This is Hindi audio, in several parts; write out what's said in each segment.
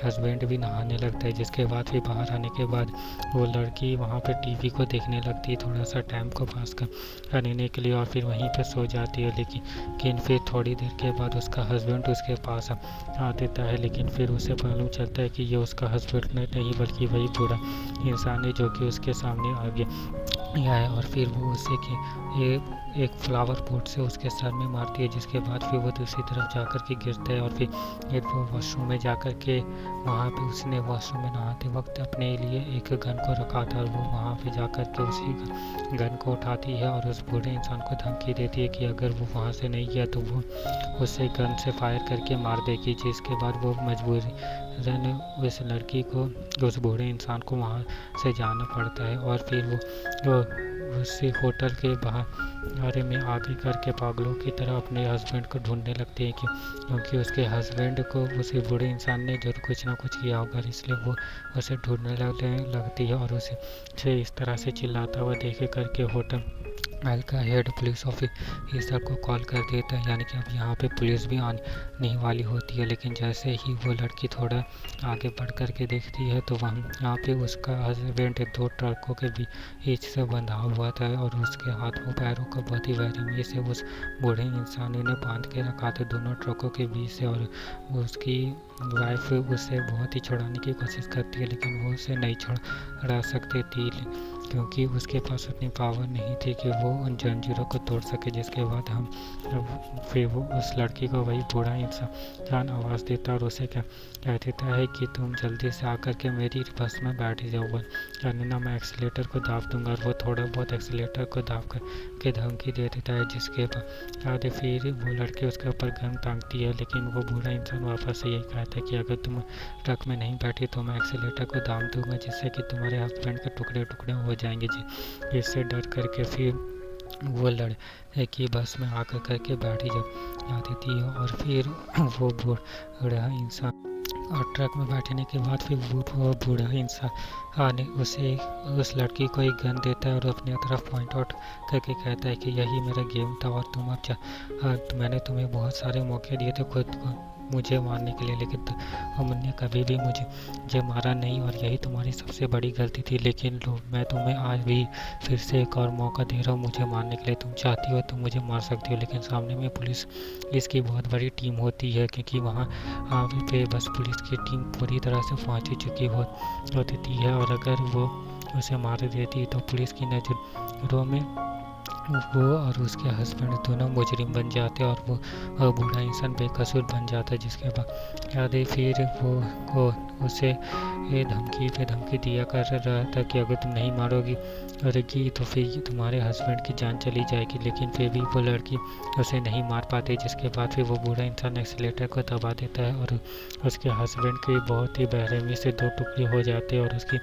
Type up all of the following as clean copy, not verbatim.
हस्बैंड भी नहाने लगता है। जिसके बाद फिर बाहर आने के बाद वो लड़की वहाँ पे टीवी को देखने लगती है थोड़ा सा टाइम को पास करने के लिए, और फिर वहीं पे सो जाती है। लेकिन फिर थोड़ी देर के बाद उसका हस्बैंड उसके पास आ देता है, लेकिन फिर उसे मालूम चलता है कि ये उसका हस्बैंड नहीं बल्कि वही बूढ़ा इंसान है जो कि उसके सामने आ गया है। और फिर वो उसे कि एक फ्लावर पॉट से उसके सर में मारती है। जिसके बाद फिर वो दूसरी तरफ जाकर के गिरता है, और फिर वो वॉशरूम में जाकर के वहाँ पे उसने वॉशरूम में नहाते वक्त अपने लिए एक गन को रखा था, और वो वहाँ पे जाकर के उसी गन को उठाती है और उस बूढ़े इंसान को धमकी देती है कि अगर वो वहाँ से नहीं गया तो वो उसे गन से फायर करके मार देगी। जिसके बाद वो मजबूरन उस लड़की को, उस बूढ़े इंसान को वहाँ से जाना पड़ता है। और फिर वो उसी होटल के बारे में आगे करके पागलों की तरह अपने हस्बैंड को ढूंढने लगती है क्योंकि उसके हस्बैंड को उसी बूढ़े इंसान ने जरूर कुछ ना कुछ किया होगा, इसलिए वो उसे ढूंढने लगती है। और उसे इस तरह से चिल्लाता हुआ देखे करके होटल का हेड पुलिस ऑफिसर को कॉल कर देता है, यानी कि अब यहाँ पे पुलिस भी आने वाली होती है। लेकिन जैसे ही वो लड़की थोड़ा आगे बढ़ कर के देखती है तो वहाँ पे उसका हस्बैंड 2 ट्रकों के बीच से बंधा हुआ था, और उसके हाथों पैरों को बहुत ही बेरहमी से उस बूढ़े इंसान ने बांध के रखा था दोनों ट्रकों के बीच से। और उसकी वाइफ उसे बहुत ही छुड़ाने की कोशिश करती है, लेकिन वो उसे नहीं छुड़ा सकती थी क्योंकि उसके पास उतनी पावर नहीं थी कि वो उन जंजीरों को तोड़ सके। जिसके बाद फिर वो उस लड़की को वही बूढ़ा इंसान आवाज़ देता और उसे कह देता है कि तुम जल्दी से आकर के मेरी बस में बैठ जाओ, वरना मैं एक्सीलेटर को दाब दूंगा। और वो थोड़ा बहुत एक्सीलेटर को दाब कर के धमकी दे देता है। जिसके बाद फिर वो लड़की उसके ऊपर गन तांगती है, लेकिन वो बूढ़ा इंसान वापस से यही कहता है कि अगर तुम ट्रक में नहीं बैठी तो मैं एक्सीलेटर को दाब दूंगा, जिससे कि तुम्हारे हस्बैंड के टुकड़े टुकड़े हो जाएंगे। इससे डर करके फिर वो लड़की बस में आकर करके बैठी जाती थी, और फिर वो बूढ़ा इंसान और ट्रक में बैठने के बाद फिर वो बूढ़ा इंसान उसे उस लड़की को एक गन देता है और अपनी तरफ पॉइंट आउट करके कहता है कि यही मेरा गेम था, और तुम अब मैंने तुम्हें बहुत सारे मौके दिए थे खुद को मुझे मारने के लिए, लेकिन तुमने कभी भी मुझे मारा नहीं, और यही तुम्हारी सबसे बड़ी गलती थी। लेकिन लो, मैं तुम्हें आज भी फिर से एक और मौका दे रहा हूँ मुझे मारने के लिए। तुम चाहती हो तो मुझे मार सकती हो, लेकिन सामने में पुलिस इसकी बहुत बड़ी टीम होती है, क्योंकि वहाँ पे बस पुलिस की टीम पूरी तरह से पहुँच चुकी होती है। और अगर वो उसे मार देती तो पुलिस की नज़रों में वो और उसके हस्बैंड दोनों मुजरिम बन जाते और वो बूढ़ा इंसान बेकसूर बन जाता। जिसके बाद फिर वो उसे धमकी दिया कर रहा था कि अगर तुम नहीं मारोगी तो फिर तुम्हारे हस्बैंड की जान चली जाएगी। लेकिन फिर भी वो लड़की उसे नहीं मार पाती। जिसके बाद फिर वो बूढ़ा इंसान एक्सीलेटर को दबा देता है और उसके हस्बैंड की बहुत ही बेरहमी से 2 टुकड़े हो जाते हैं और उसकी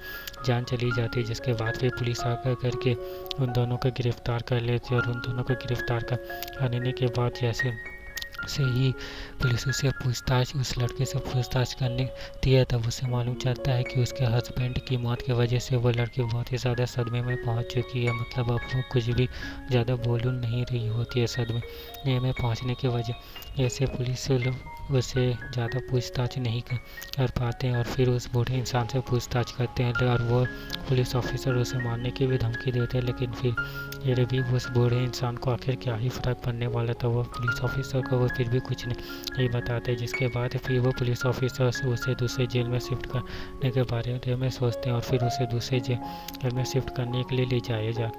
जान चली जाती है। जिसके बाद फिर पुलिस आकर करके उन दोनों को गिरफ्तार कर लेती है, और उन दोनों को गिरफ्तार करने के बाद जैसे से ही पुलिस उस लड़के से पूछताछ करने दी है, तब उसे मालूम चलता है कि उसके हस्बैंड की मौत की वजह से वो लड़की बहुत ही ज़्यादा सदमे में पहुंच चुकी है। मतलब अब वो कुछ भी ज़्यादा बोल नहीं रही होती है सदमे में पहुंचने की वजह ऐसे पुलिस लोग उसे ज़्यादा पूछताछ नहीं कर पाते हैं, और फिर उस बूढ़े इंसान से पूछताछ करते हैं और वो पुलिस ऑफिसर उसे मारने की भी धमकी देते हैं। लेकिन फिर ये भी उस बूढ़े इंसान को आखिर क्या ही फ़र्क पड़ने वाला था, वो पुलिस ऑफिसर को वो फिर भी कुछ नहीं बताते। जिसके बाद फिर वो पुलिस ऑफिसर उसे दूसरे जेल में शिफ्ट करने के बारे में सोचते हैं, और फिर उसे दूसरे जेल में शिफ्ट करने के लिए ले जाया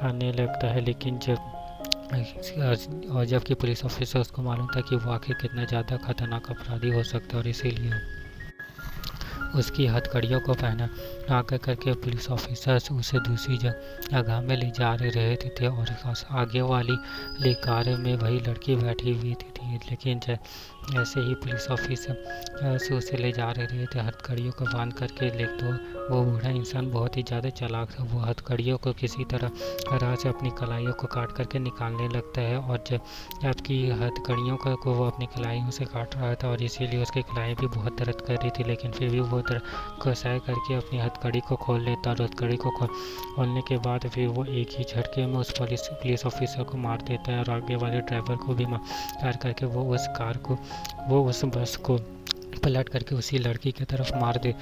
आने लगता है। लेकिन जबकि पुलिस ऑफिसर उसको मालूम था कि वो आखिर कितना ज़्यादा खतरनाक अपराधी हो सकता है, और इसीलिए उसकी हथकड़ियों को पहना आकर करके पुलिस ऑफिसर्स उसे दूसरी जगह में ले जा रहे थे, और आगे वाली कार में वही लड़की बैठी हुई थी। लेकिन ऐसे ही पुलिस ऑफिसर से उसे ले जा रहे थे हथकड़ियों को बांध करके, तो वो बूढ़ा इंसान बहुत ही ज़्यादा चालाक था। वो हथकड़ियों को किसी तरह से अपनी कलाइयों को काट करके निकालने लगता है, और जबकि हथकड़ियों को वो अपनी कलाइयों से काट रहा था, और इसीलिए उसकी कलाई भी बहुत दर्द कर रही थी। लेकिन फिर भी वो दर्द को सह करके अपनी हथकड़ी को खोल लेता, और हथकड़ी को खोलने के बाद फिर वो एक ही झटके में उस पुलिस ऑफिसर को मार देता है, और आगे वाले ड्राइवर को भी मार करके वो उस बस को पलट करके उसी लड़की की तरफ मार दे